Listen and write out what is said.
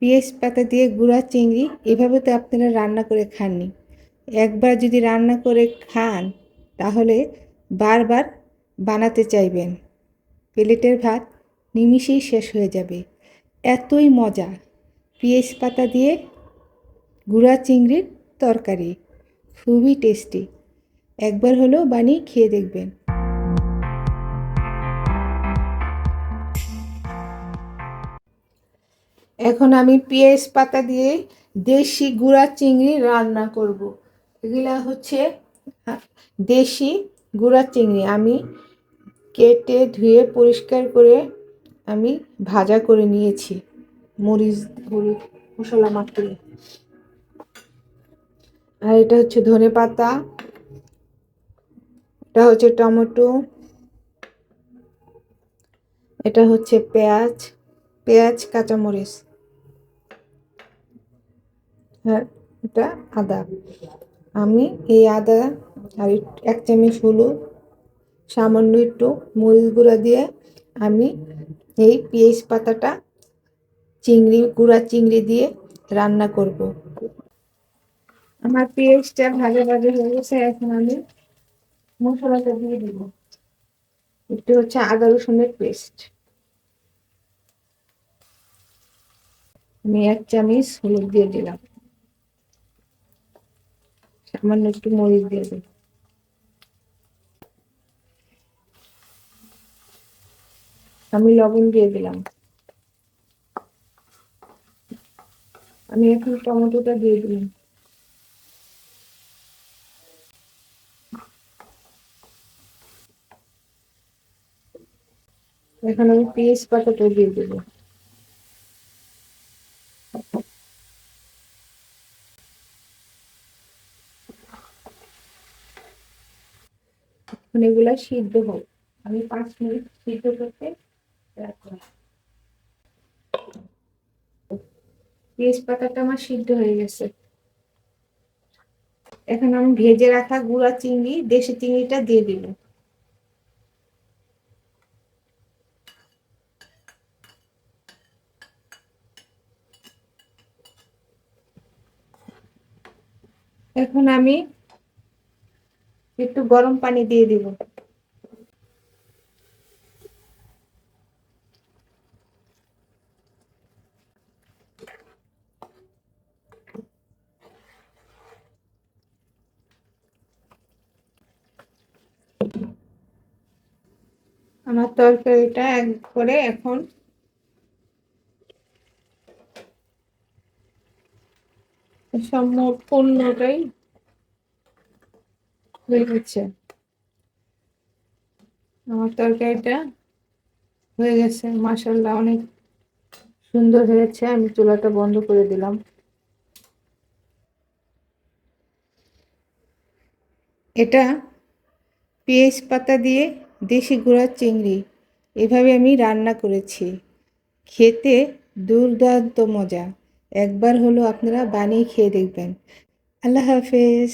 পেঁয়াজ পাতা দিয়ে গুঁড়া চিংড়ি এভাবে তো আপনারা রান্না করে খাননি। একবার যদি রান্না করে খান তাহলে বারবার বানাতে চাইবেন। প্লেটের ভাত নিমিষেই শেষ হয়ে যাবে, এতই মজা। পেঁয়াজ পাতা দিয়ে গুঁড়া চিংড়ির তরকারি খুবই টেস্টি। একবার হলেও বানিয়ে খেয়ে দেখবেন। এখন আমি পেঁয়াজ পাতা দিয়ে দেশি গুঁড়া চিংড়ি রান্না করব। এগুলা হচ্ছে দেশি গুঁড়া চিংড়ি। আমি কেটে ধুয়ে পরিষ্কার করে আমি ভাজা করে নিয়েছি মরিচ হলুদ মশলা মাখিয়ে। আর এটা হচ্ছে ধনে পাতা, এটা হচ্ছে টমেটো, এটা হচ্ছে পেঁয়াজ কাঁচামরিচ, আর এটা আদা। আমি এই আদা আর 1 চামচ হলুদ, সামান্য একটু মরিচ গুঁড়া দিয়ে আমি এই পেঁয়াজ পাতাটা গুঁড়া চিংড়ি দিয়ে রান্না করব। আমার পেঁয়াজটা ভাজা ভাজা হয়ে গেছে। এখন আমি মশলাটা দিয়ে দিব। একটু হচ্ছে আদা রসুনের পেস্ট, আমি 1 চামচ হলুদ দিয়ে দিলাম, সামান্য একটু মরিচ দিয়ে দিই, আমি লবণ দিয়ে দিলাম। আমি এখন টমেটোটা দিয়ে দিলাম। এখন আমি পেঁয়াজ পাতাটা দিয়ে দেব। এখন এগুলা সিদ্ধ হোক, আমি 5 মিনিট সিদ্ধ করতে রাখলাম। পেঁয়াজ পাতাটা আমার সিদ্ধ হয়ে গেছে। এখন আমি ভেজে রাখা গুঁড়া চিংড়ি, দেশি চিংড়িটা দিয়ে দিব। এখন আমি একটু গরম পানি দিয়ে দিব। আমার তরকারিটা করে এখন সম্পূর্ণটাই হয়ে গেছে। আমার তরকারিটা হয়ে গেছে, মাশাআল্লাহ অনেক সুন্দর হয়েছে। আমি চুলাটা বন্ধ করে দিলাম। এটা পেঁয়াজ পাতা দিয়ে দেশি গুঁড়া চিংড়ি এভাবে আমি রান্না করেছি, খেতে দুর্দান্ত মজা। একবার হলো আপনারা বানিয়ে খেয়ে দেখবেন। আল্লাহ হাফেজ।